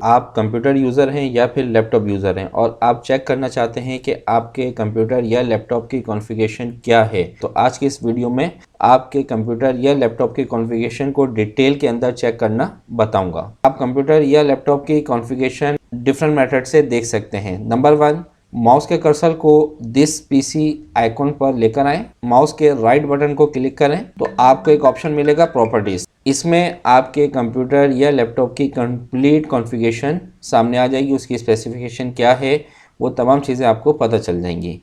आप computer user हैं या फिर लैपटॉप यूज़र हैं और आप चेक करना चाहते हैं कि आपके कंप्यूटर या लैपटॉप की कॉन्फ़िगरेशन क्या है, तो आज की इस वीडियो में आपके कंप्यूटर या लैपटॉप की कॉन्फ़िगरेशन को डिटेल के अंदर चेक करना बताऊंगा। आप कंप्यूटर या लैपटॉप की कॉन्फ़िगरेशन डिफरेंट मेथड से देख सकते हैं। नंबर 1, माउस के कर्सर को दिस पीसी आइकॉन पर लेकर आएं, माउस के राइट बटन को क्लिक करें तो आपको एक ऑप्शन मिलेगा प्रॉपर्टीज। इसमें आपके कंप्यूटर या लैपटॉप की कंप्लीट कॉन्फ़िगरेशन सामने आ जाएगी, उसकी स्पेसिफिकेशन क्या है वो तमाम चीज़ें आपको पता चल जाएंगी।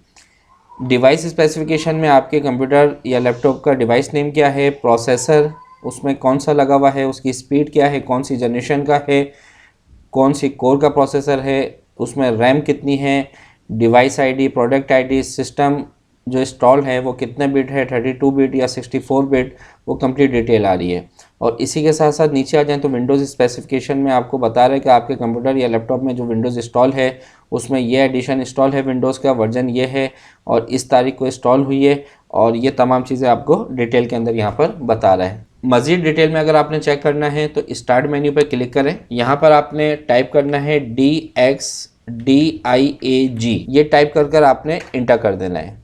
डिवाइस स्पेसिफिकेशन में आपके कंप्यूटर या लैपटॉप का डिवाइस नेम क्या है, प्रोसेसर उसमें कौन सा लगा हुआ है, उसकी स्पीड क्या है, कौन सी जनरेशन का है, कौन सी कोर का प्रोसेसर है, उसमें रैम कितनी है, device ID, product ID, system जो इंस्टॉल है वो कितने बिट है, 32 बिट या 64 बिट, वो कंप्लीट डिटेल आ रही है। और इसी के साथ साथ नीचे आ जाएं तो विंडोज़ स्पेसिफिकेशन में आपको बता रहे हैं कि आपके कंप्यूटर या लैपटॉप में जो विंडोज़ इंस्टॉल है उसमें ये एडिशन इंस्टॉल है, विंडोज़ का वर्जन ये है और इस तारीख को इंस्टॉल हुई है, और ये तमाम चीज़ें आपको डिटेल के अंदर यहाँ पर बता रहा है। मज़ीद डिटेल में अगर आपने चेक करना है तो स्टार्ट मेन्यू पर क्लिक करें। यहाँ पर आपने टाइप करना है DXDIAG, ये टाइप कर आपने इंटर कर देना है।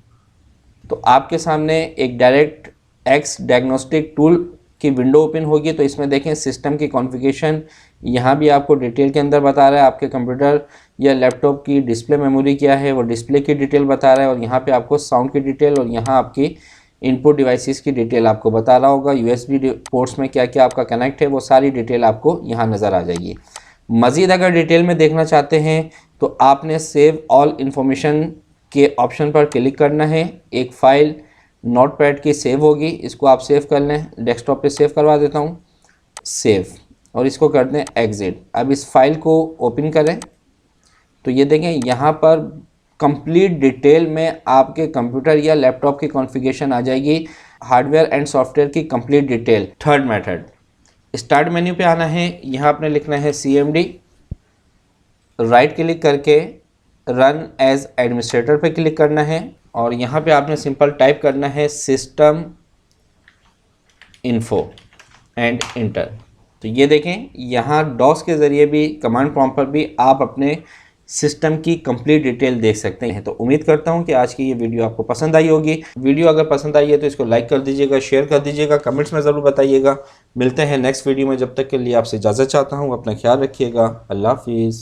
तो आपके सामने एक डायरेक्ट एक्स डायग्नोस्टिक टूल की विंडो ओपन होगी। तो इसमें देखें सिस्टम की कॉन्फ़िगरेशन यहाँ भी आपको डिटेल के अंदर बता रहा है, आपके कंप्यूटर या लैपटॉप की डिस्प्ले मेमोरी क्या है वो डिस्प्ले की डिटेल बता रहा है, और यहाँ पे आपको साउंड की डिटेल और यहाँ आपकी इनपुट डिवाइसेस की डिटेल आपको बता रहा होगा। USB पोर्ट्स में क्या क्या आपका कनेक्ट है वो सारी डिटेल आपको यहाँ नज़र आ जाएगी। मज़ीद अगर डिटेल में देखना चाहते हैं तो आपने सेव ऑल इन्फॉर्मेशन के ऑप्शन पर क्लिक करना है। एक फ़ाइल नोटपैड की सेव होगी, इसको आप सेव कर लें। डेस्कटॉप पे सेव करवा देता हूँ, सेव, और इसको कर दें एग्ज़िट। अब इस फाइल को ओपन करें तो ये देखें यहाँ पर कंप्लीट डिटेल में आपके कंप्यूटर या लैपटॉप की कॉन्फ़िगरेशन आ जाएगी, हार्डवेयर एंड सॉफ्टवेयर की complete detail. Third method, start menu पे आना है, यहाँ आपने लिखना है CMD, राइट क्लिक करके रन एज एडमिनिस्ट्रेटर पे क्लिक करना है, और यहाँ पे आपने सिंपल टाइप करना है सिस्टम इन्फो एंड इंटर। तो ये देखें यहाँ डॉस के ज़रिए भी, कमांड प्रॉम्प्ट पर भी आप अपने सिस्टम की कंप्लीट डिटेल देख सकते हैं। तो उम्मीद करता हूँ कि आज की ये वीडियो आपको पसंद आई होगी। वीडियो अगर पसंद आई है तो इसको लाइक कर दीजिएगा, शेयर कर दीजिएगा, कमेंट्स में ज़रूर बताइएगा। मिलते हैं नेक्स्ट वीडियो में, जब तक के लिए आपसे इजाज़त चाहता हूँ। अपना ख्याल रखिएगा। अल्लाह हाफिज़।